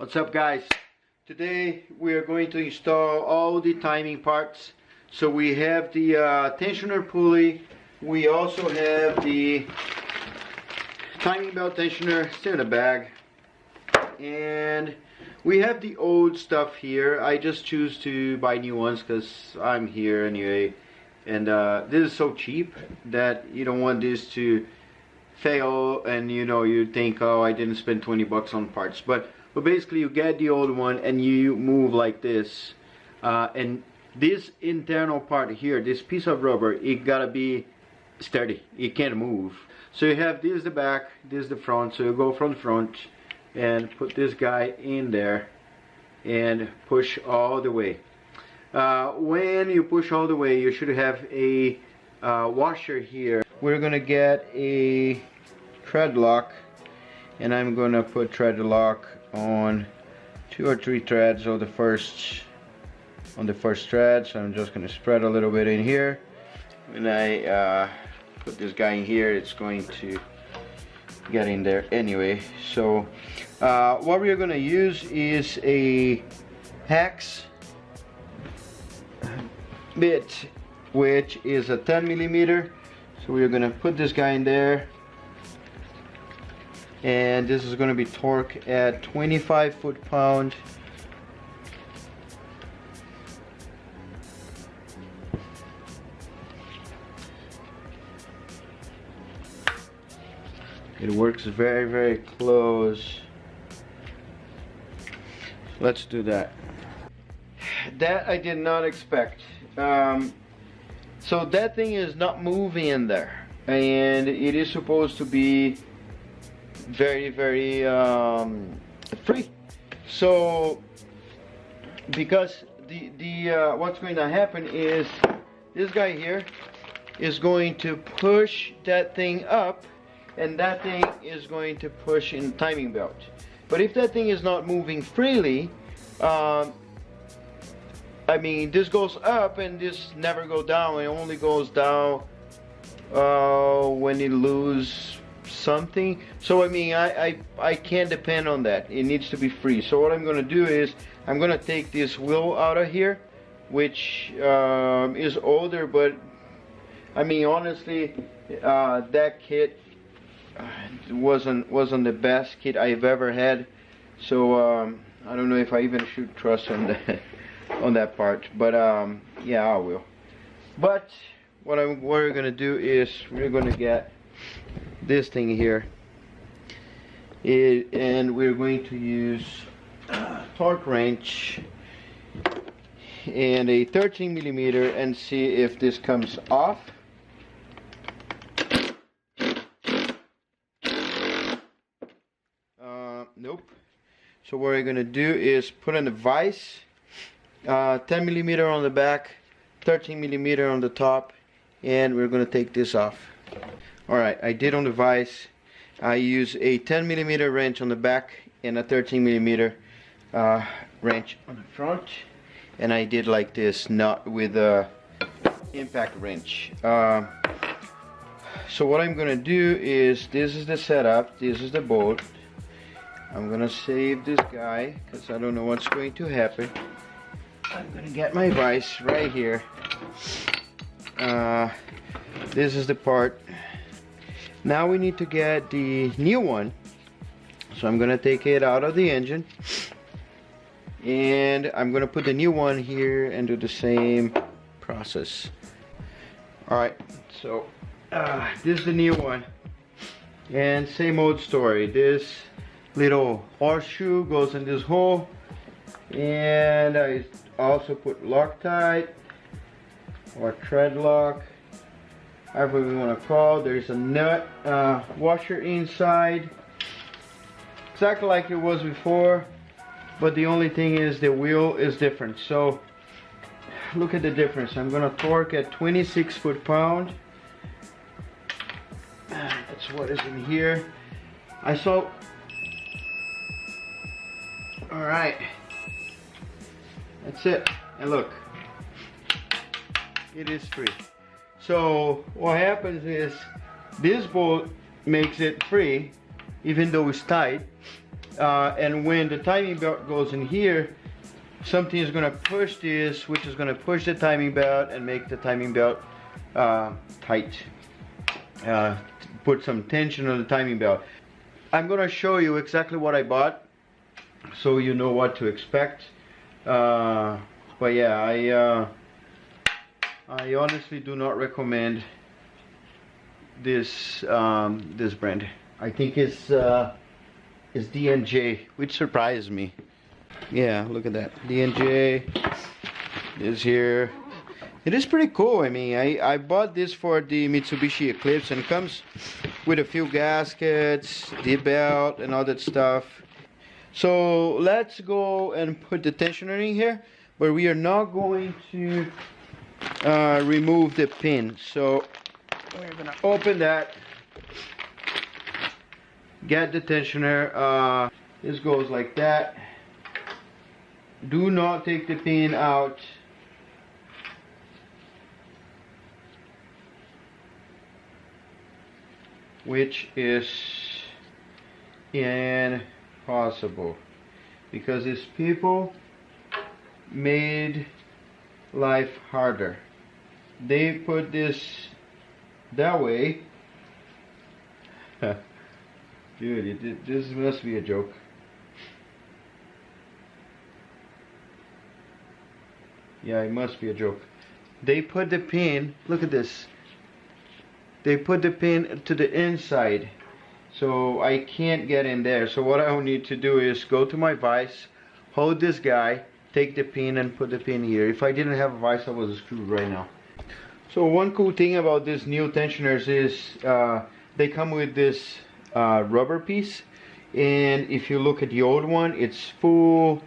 What's up, guys? Today we are going to install all the timing parts. So we have the tensioner pulley. We also have the timing belt tensioner still in the bag, and we have the old stuff here. I just choose to buy new ones because I'm here anyway, and this is so cheap that you don't want this to fail and you think, oh, I didn't spend 20 bucks on parts. But basically you get the old one and you move like this, and this internal part here, this piece of rubber, it gotta be sturdy. It can't move. So you have this the back, this the front. So you go from the front and put this guy in there and push all the way. When you push all the way, you should have a washer here. We're gonna get a thread lock, and I'm gonna put thread lock on 2 or 3 threads on the first thread. So I'm just gonna spread a little bit in here. When I put this guy in here, it's going to get in there anyway. So what we're gonna use is a hex bit, which is a 10mm. So we're gonna put this guy in there, and this is gonna be torque at 25 foot-pound. It works very, very close. Let's do that. That I did not expect. So that thing is not moving in there, and it is supposed to be very, very free. So because the what's going to happen is this guy here is going to push that thing up, and that thing is going to push in timing belt. But if that thing is not moving freely, I mean, this goes up and this never go down. It only goes down when it lose something. So I mean, I can't depend on that. It needs to be free. So what I'm gonna do is I'm gonna take this wheel out of here, which is older, but I mean, honestly, that kit wasn't the best kit I've ever had. So I don't know if I even should trust on that part, but yeah, I will. But what we're gonna do is we're gonna get this thing here, and we're going to use a torque wrench and a 13mm and see if this comes off. Nope. So what we're gonna do is put in the vise, 10mm on the back, 13mm on the top, and we're gonna take this off. Alright, I did on the vise. I use a 10mm wrench on the back and a 13mm wrench on the front, and I did like this, not with a impact wrench. So what I'm gonna do is, this is the setup, this is the bolt. I'm gonna save this guy because I don't know what's going to happen. I'm gonna get my vise right here. This is the part. Now we need to get the new one. So I'm gonna take it out of the engine, and I'm gonna put the new one here and do the same process. Alright, so this is the new one, and same old story. This little horseshoe goes in this hole, and I also put Loctite or thread lock, however we want to call it. There's a nut washer inside, exactly like it was before, but the only thing is the wheel is different. So look at the difference. I'm gonna torque at 26 foot-pound. That's what is in here. I saw. Alright, that's it, and look, it is free. So what happens is this bolt makes it free, even though it's tight. and when the timing belt goes in here, something is going to push this, which is going to push the timing belt and make the timing belt tight. Put some tension on the timing belt. I'm going to show you exactly what I bought so you know what to expect. But yeah, I honestly do not recommend this this brand. I think it's D&J, which surprised me. Yeah, look at that. D&J is here. It is pretty cool. I mean, I bought this for the Mitsubishi Eclipse, and it comes with a few gaskets, the belt, and all that stuff. So let's go and put the tensioner in here, but we are not going to remove the pin. So we're gonna open that, get the tensioner. This goes like that. Do not take the pin out. Which is impossible, because these people made life harder. They put this that way. Dude, this must be a joke. Yeah, it must be a joke. They put the pin, look at this. They put the pin to the inside, so I can't get in there. So what I will need to do is go to my vise, hold this guy, take the pin and put the pin here. If I didn't have a vise, I was screwed right now. So one cool thing about these new tensioners is they come with this rubber piece, and if you look at the old one, it's full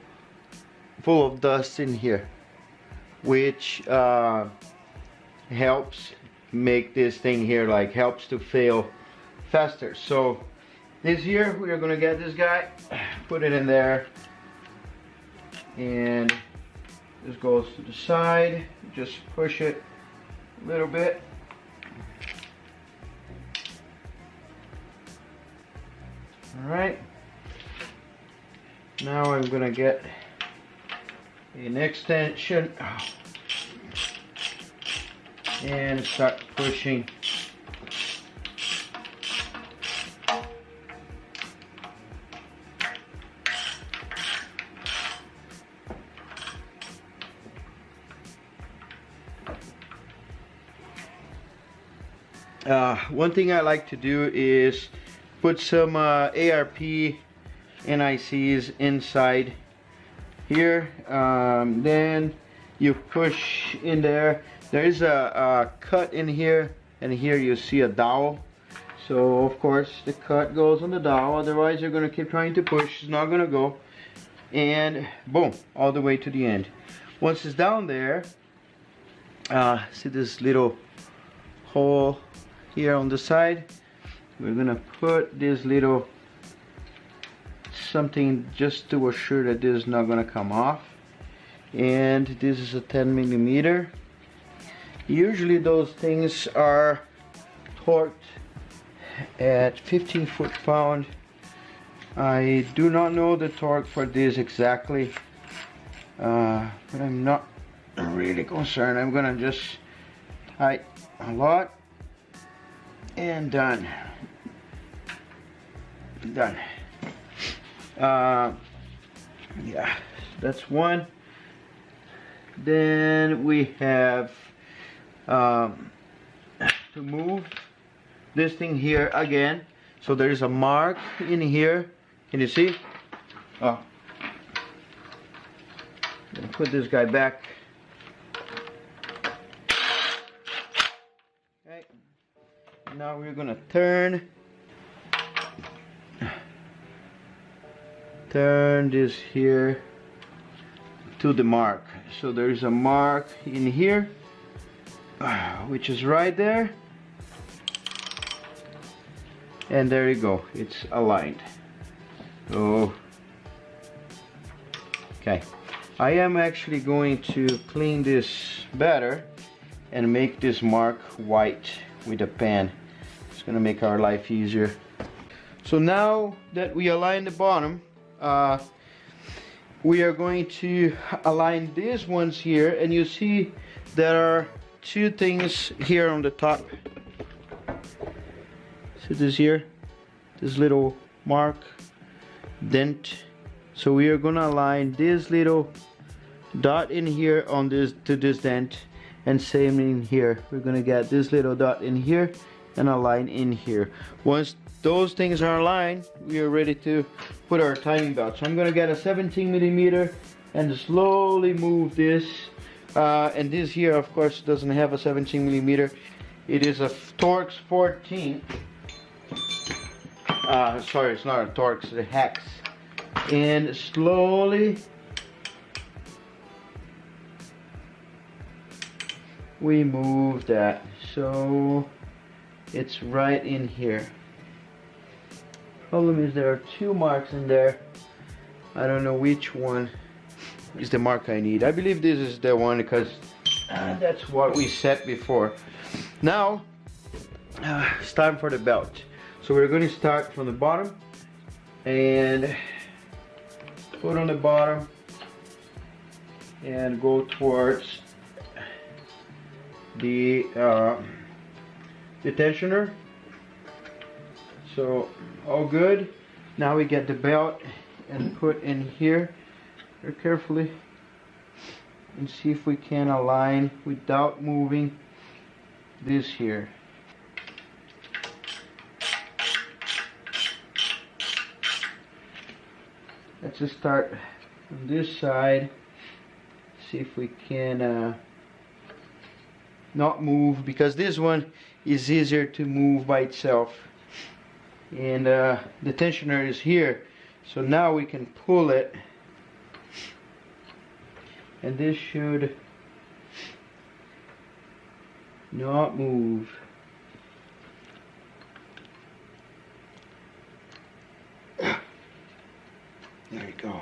of dust in here, which helps make this thing here, like, helps to fail faster. So this here, we are gonna get this guy, put it in there, and this goes to the side. Just push it a little bit. All right, now I'm gonna get an extension and start pushing. One thing I like to do is put some ARP NICs inside here. Then you push in there. There is a cut in here, and here you see a dowel. So of course the cut goes on the dowel, otherwise you're gonna keep trying to push, it's not gonna go. And boom, all the way to the end. Once it's down there, see this little hole here on the side? We're gonna put this little something just to assure that this is not gonna come off. And this is a 10 millimeter. Usually those things are torqued at 15 foot-pound. I do not know the torque for this exactly, but I'm not really concerned. I'm gonna just tighten a lot, and done. Done. Yeah, that's one. Then we have to move this thing here again. So there is a mark in here. Can you see? Oh, gonna put this guy back. Okay. Now we're gonna turn this here to the mark. So there is a mark in here, which is right there, and there you go, it's aligned. So okay, I am actually going to clean this better and make this mark white with a pen. It's gonna make our life easier. So now that we align the bottom, we are going to align these ones here, and you see there are two things here on the top. See this here, this little mark, dent. So we are gonna align this little dot in here on this to this dent, and same in here. We're gonna get this little dot in here and a line in here. Once those things are aligned, we are ready to put our timing belt. So I'm gonna get a 17mm and slowly move this. And this here, of course, doesn't have a 17mm. It is a Torx 14. Sorry, it's not a Torx, it's a Hex. And slowly we move that so it's right in here. Problem is there are two marks in there. I don't know which one is the mark I need. I believe this is the one because that's what we set before. Now it's time for the belt. So we're going to start from the bottom and put on the bottom and go towards the tensioner. So all good. Now we get the belt and put in here very carefully and see if we can align without moving this here. Let's just start on this side, see if we can not move, because this one is easier to move by itself, and the tensioner is here, so now we can pull it, and this should not move. There you go.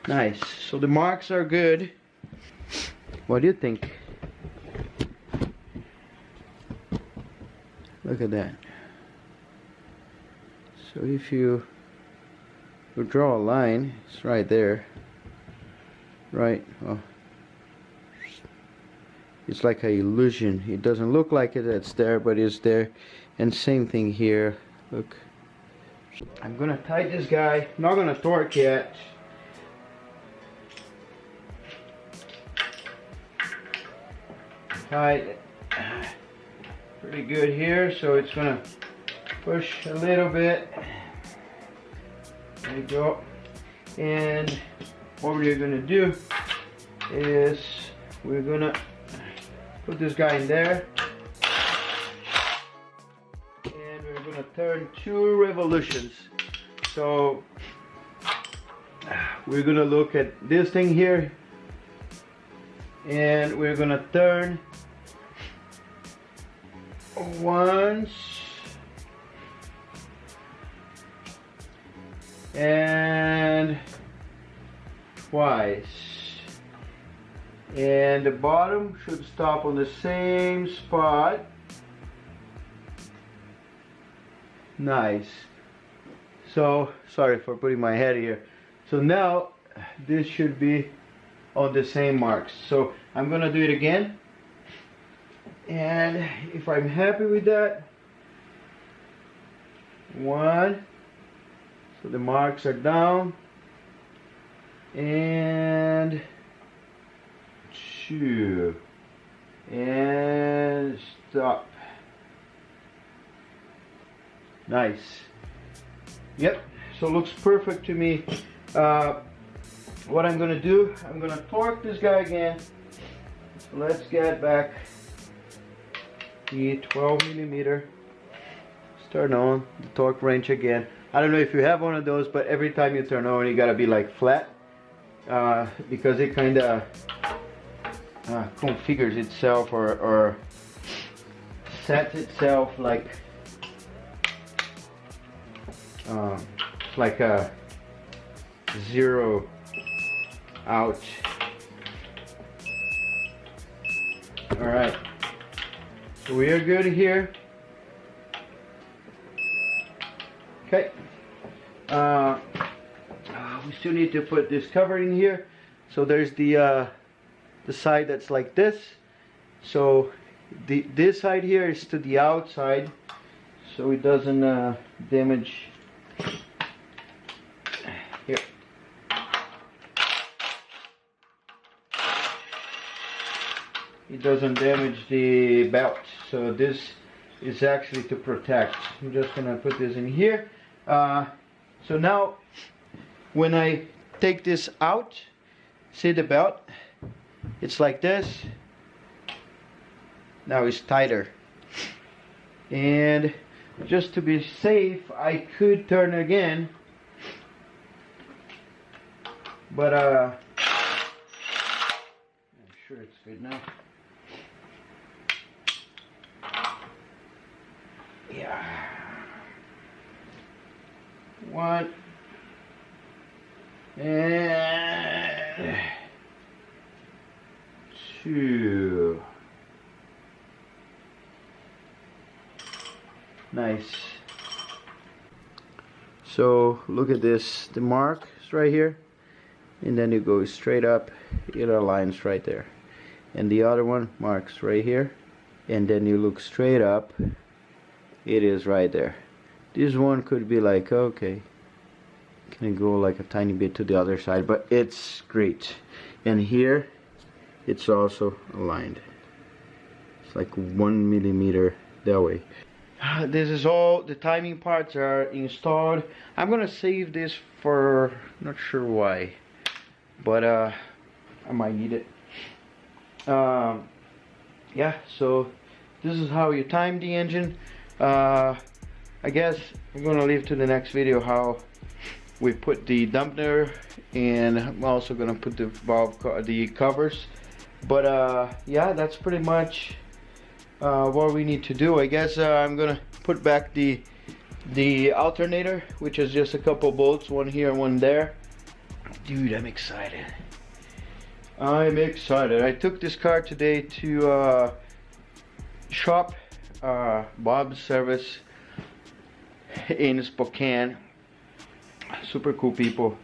Nice. So the marks are good. What do you think? Look at that. So if you draw a line, it's right there. Right. Oh. It's like an illusion. It doesn't look like it's there, but it's there. And same thing here. Look. I'm gonna tighten this guy. Not gonna torque yet. Tight. Pretty good here, so it's gonna push a little bit. There you go. And what we're gonna do is we're gonna put this guy in there, and we're gonna turn 2 revolutions. So we're gonna look at this thing here, and we're gonna turn once and twice, and the bottom should stop on the same spot. Nice. So sorry for putting my head here. So now this should be on the same marks. So I'm gonna do it again, and if I'm happy with that, 1, so the marks are down, and 2, and stop. Nice. Yep, so looks perfect to me. What I'm gonna do, I'm gonna torque this guy again. So let's get back the 12mm. Turn on the torque wrench again. I don't know if you have one of those, but every time you turn on, you gotta be like flat, because it kind of configures itself or sets itself like a 0 out. All right, so we are good here. Okay. We still need to put this cover in here. So there's the side that's like this. So this side here is to the outside, so it doesn't damage. Here. It doesn't damage the belt. So this is actually to protect. I'm just gonna put this in here. So now when I take this out, see the belt? It's like this. Now it's tighter. And just to be safe, I could turn again. But I'm sure it's good now. Yeah. One. And two. Nice. So look at this, the mark is right here, and then you go straight up, it aligns right there, and the other one marks right here, and then you look straight up, it is right there. This one could be like, okay, can go like a tiny bit to the other side, but it's great. And here it's also aligned, it's like 1 millimeter that way. This is all, the timing parts are installed. I'm gonna save this for, not sure why, but I might need it. Yeah, so this is how you time the engine. I guess I'm gonna leave to the next video how we put the dampener, and I'm also gonna put the valve the covers. But yeah, that's pretty much what we need to do. I guess I'm gonna put back the alternator, which is just a couple bolts, one here and one there. Dude, I'm excited. I'm excited. I took this car today to shop, Bob's service in Spokane. Super cool people.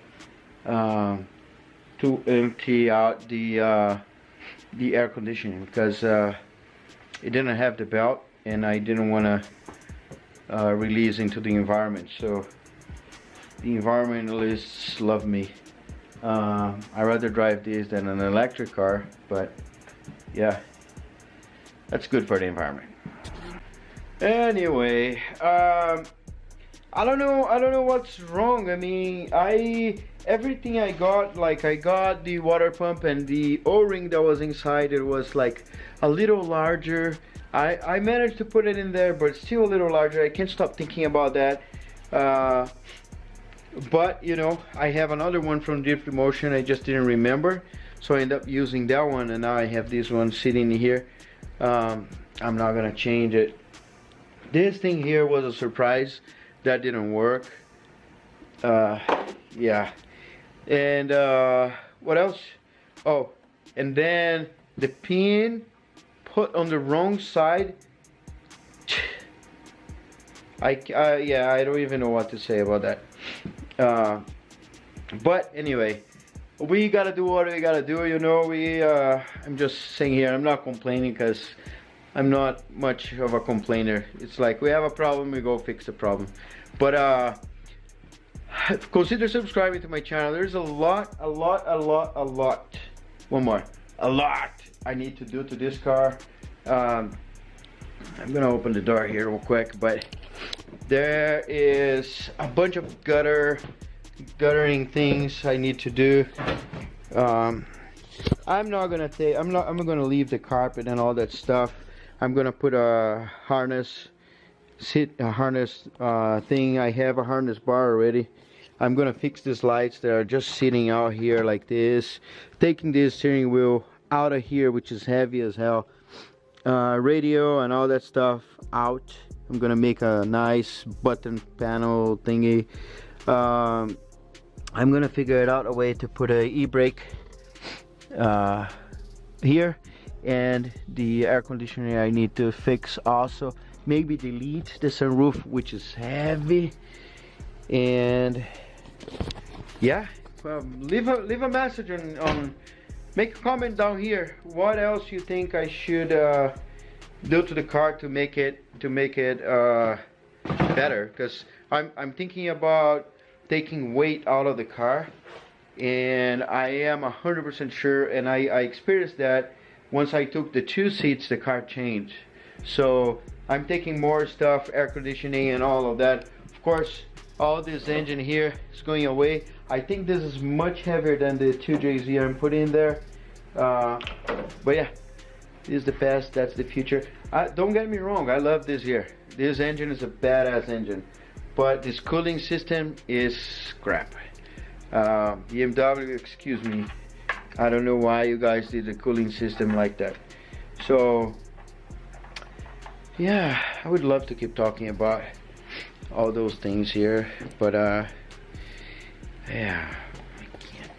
To empty out the air conditioning, because it didn't have the belt and I didn't want to release into the environment. So the environmentalists love me. I'd rather drive this than an electric car, but yeah, that's good for the environment. Anyway, I don't know what's wrong. I mean, everything I got, like I got the water pump and the O-ring that was inside, it was like a little larger. I managed to put it in there, but it's still a little larger. I can't stop thinking about that. But you know, I have another one from Deep Motion, I just didn't remember, so I ended up using that one, and now I have this one sitting here. I'm not gonna change it. This thing here was a surprise. That didn't work. Yeah. And what else? Oh, and then the pin put on the wrong side. Yeah, I don't even know what to say about that. But anyway, we gotta do what we gotta do, you know. I'm just saying here, I'm not complaining, because I'm not much of a complainer. It's like we have a problem, we go fix the problem. But consider subscribing to my channel. There's a lot I need to do to this car. I'm gonna open the door here real quick, but there is a bunch of guttering things I need to do. I'm gonna leave the carpet and all that stuff. I'm gonna put a harness thing. I have a harness bar already. I'm gonna fix these lights that are just sitting out here like this. Taking this steering wheel out of here, which is heavy as hell. Radio and all that stuff out. I'm gonna make a nice button panel thingy. I'm gonna figure it out a way to put a e-brake here, and the air conditioner I need to fix also. Maybe delete the sunroof, which is heavy, And yeah, leave a message on make a comment down here. What else you think I should do to the car to make it better? Because I'm thinking about taking weight out of the car, and I am 100% sure, and I experienced that once I took the 2 seats, the car changed. So I'm taking more stuff, air conditioning and all of that. Of course, all this engine here is going away. I think this is much heavier than the 2JZ I'm putting in there. But yeah, this is the past, that's the future. Don't get me wrong, I love this here. This engine is a badass engine, but this cooling system is crap. BMW, excuse me, I don't know why you guys did a cooling system like that. So yeah, I would love to keep talking about all those things here, but yeah, I can't.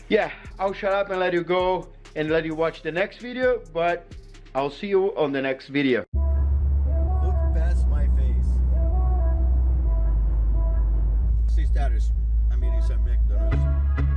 Yeah, I'll shut up and let you go and let you watch the next video, but I'll see you on the next video. Look past my face. See status. I'm eating some McDonald's.